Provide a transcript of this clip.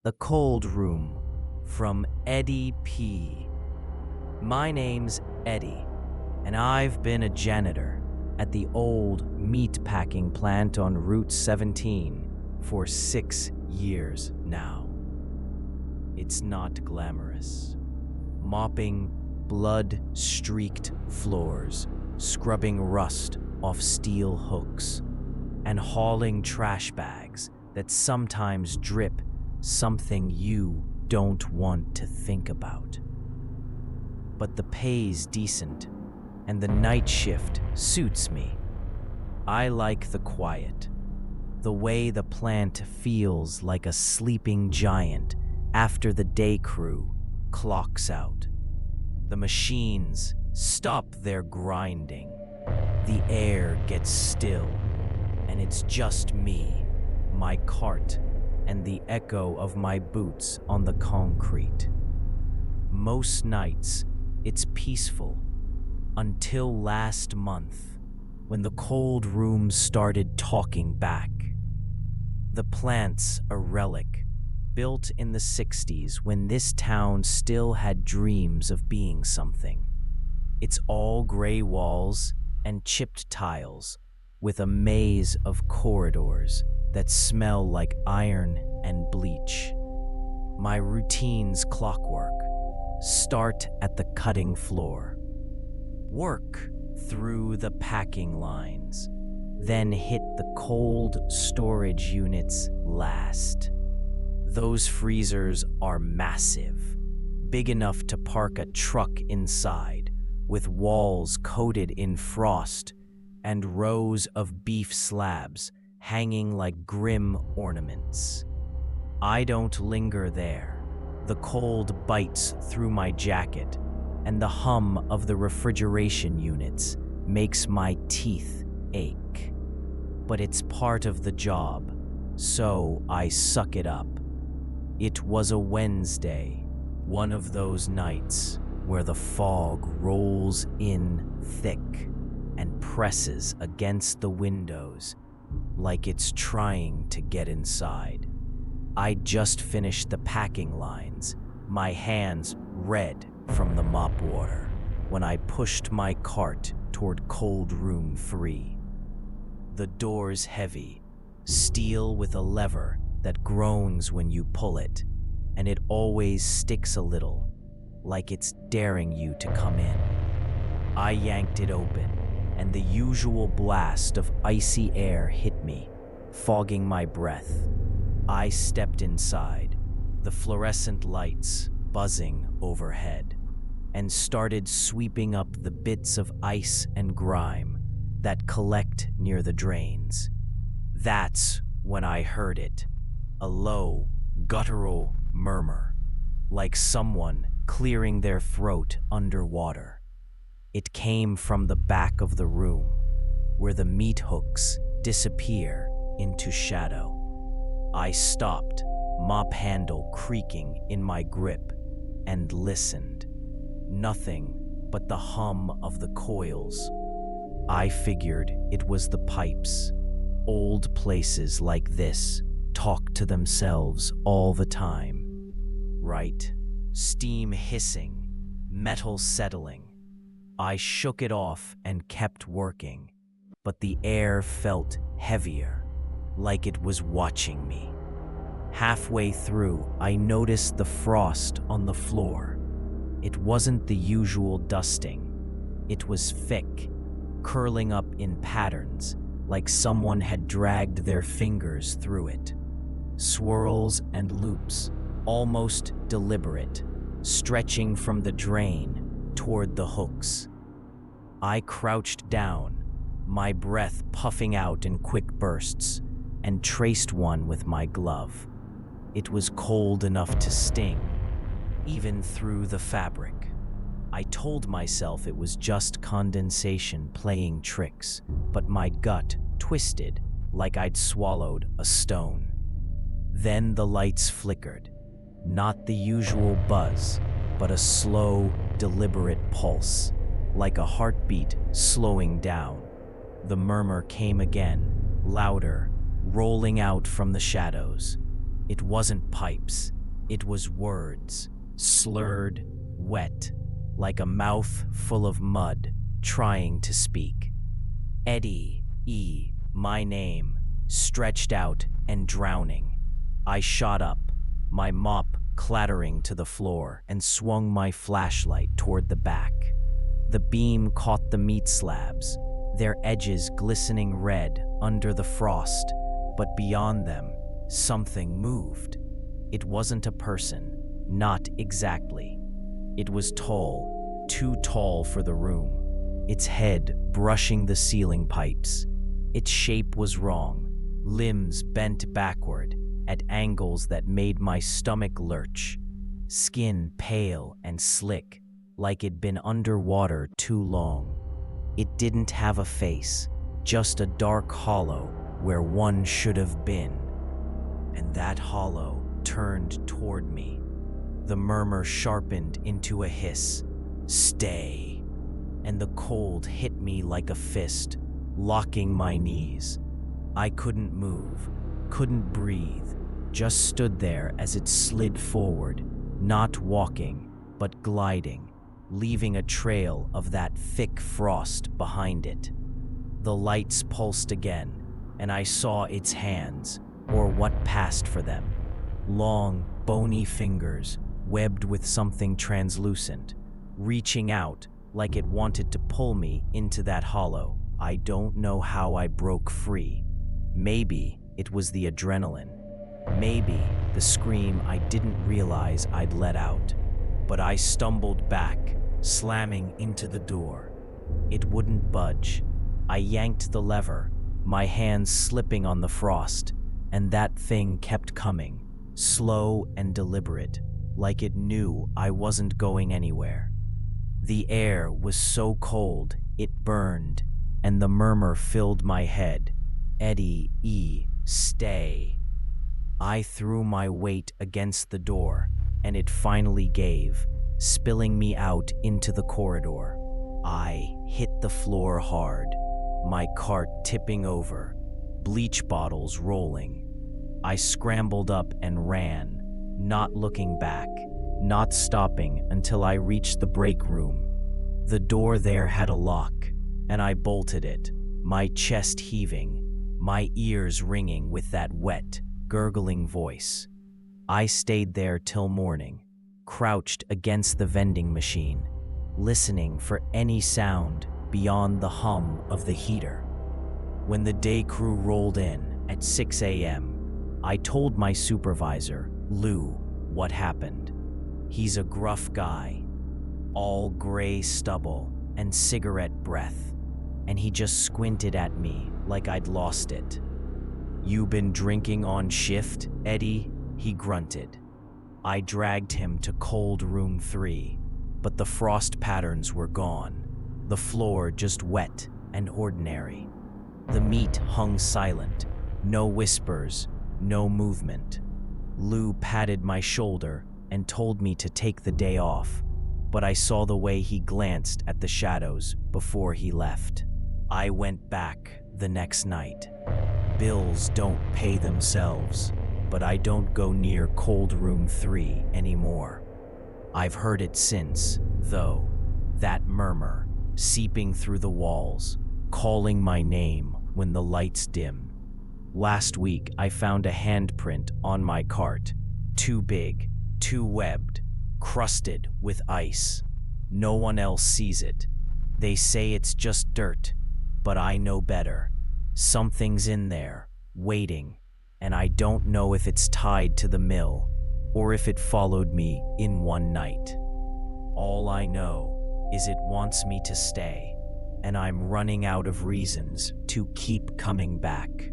The Cold Room from Eddie P. My name's Eddie, and I've been a janitor at the old meatpacking plant on Route 17 for 6 years now. It's not glamorous. Mopping blood-streaked floors, scrubbing rust off steel hooks, and hauling trash bags that sometimes drip something you don't want to think about. But the pay's decent, and the night shift suits me. I like the quiet, the way the plant feels like a sleeping giant after the day crew clocks out. The machines stop their grinding, the air gets still, and it's just me, my cart, and the echo of my boots on the concrete. Most nights, it's peaceful, until last month, when the cold room started talking back. The plant's a relic, built in the 60s when this town still had dreams of being something. It's all gray walls and chipped tiles, with a maze of corridors that smell like iron and bleach. My routine's clockwork. Start at the cutting floor. Work through the packing lines. Then hit the cold storage units last. Those freezers are massive, big enough to park a truck inside, with walls coated in frost and rows of beef slabs hanging like grim ornaments. I don't linger there. The cold bites through my jacket, and the hum of the refrigeration units makes my teeth ache. But it's part of the job, so I suck it up. It was a Wednesday, one of those nights where the fog rolls in thick and presses against the windows like it's trying to get inside. I'd just finished the packing lines, my hands red from the mop water, when I pushed my cart toward Cold Room 3. The door's heavy, steel with a lever that groans when you pull it, and it always sticks a little, like it's daring you to come in. I yanked it open, and the usual blast of icy air hit me, fogging my breath. I stepped inside, the fluorescent lights buzzing overhead, and started sweeping up the bits of ice and grime that collect near the drains. That's when I heard it, a low, guttural murmur, like someone clearing their throat underwater. It came from the back of the room, where the meat hooks disappear into shadow. I stopped, mop handle creaking in my grip, and listened. Nothing but the hum of the coils. I figured it was the pipes. Old places like this talk to themselves all the time. Right? Steam hissing, metal settling. I shook it off and kept working, but the air felt heavier, like it was watching me. Halfway through, I noticed the frost on the floor. It wasn't the usual dusting. It was thick, curling up in patterns, like someone had dragged their fingers through it. Swirls and loops, almost deliberate, stretching from the drain toward the hooks. I crouched down, my breath puffing out in quick bursts, and traced one with my glove. It was cold enough to sting, even through the fabric. I told myself it was just condensation playing tricks, but my gut twisted like I'd swallowed a stone. Then the lights flickered, not the usual buzz, but a slow, deliberate pulse, like a heartbeat slowing down. The murmur came again, louder, rolling out from the shadows. It wasn't pipes, it was words, slurred, wet, like a mouth full of mud, trying to speak. Eddie, my name, stretched out and drowning. I shot up, my mop clattering to the floor, and swung my flashlight toward the back. The beam caught the meat slabs, their edges glistening red under the frost, but beyond them, something moved. It wasn't a person, not exactly. It was tall, too tall for the room, its head brushing the ceiling pipes. Its shape was wrong, limbs bent backward at angles that made my stomach lurch, skin pale and slick, like it'd been underwater too long. It didn't have a face, just a dark hollow where one should have been. And that hollow turned toward me. The murmur sharpened into a hiss. "Stay." And the cold hit me like a fist, locking my knees. I couldn't move, couldn't breathe, just stood there as it slid forward, not walking, but gliding, leaving a trail of that thick frost behind it. The lights pulsed again, and I saw its hands, or what passed for them. Long, bony fingers, webbed with something translucent, reaching out like it wanted to pull me into that hollow. I don't know how I broke free. Maybe it was the adrenaline. Maybe the scream I didn't realize I'd let out. But I stumbled back, slamming into the door. It wouldn't budge. I yanked the lever, my hands slipping on the frost, and that thing kept coming, slow and deliberate, like it knew I wasn't going anywhere. The air was so cold, it burned, and the murmur filled my head. "Eddie, stay." I threw my weight against the door, and it finally gave, spilling me out into the corridor. I hit the floor hard, my cart tipping over, bleach bottles rolling. I scrambled up and ran, not looking back, not stopping until I reached the break room. The door there had a lock, and I bolted it, my chest heaving, my ears ringing with that wet, gurgling voice. I stayed there till morning, crouched against the vending machine, listening for any sound beyond the hum of the heater. When the day crew rolled in at 6 a.m., I told my supervisor, Lou, what happened. He's a gruff guy, all gray stubble and cigarette breath, and he just squinted at me like I'd lost it. "You been drinking on shift, Eddie?" he grunted. I dragged him to cold room 3, but the frost patterns were gone, the floor just wet and ordinary. The meat hung silent, no whispers, no movement. Lou patted my shoulder and told me to take the day off, but I saw the way he glanced at the shadows before he left. I went back the next night. Bills don't pay themselves, but I don't go near cold room 3 anymore. I've heard it since, though, that murmur, seeping through the walls, calling my name when the lights dim. Last week, I found a handprint on my cart, too big, too webbed, crusted with ice. No one else sees it. They say it's just dirt, but I know better. Something's in there, waiting, and I don't know if it's tied to the mill or if it followed me in one night. All I know is it wants me to stay, and I'm running out of reasons to keep coming back.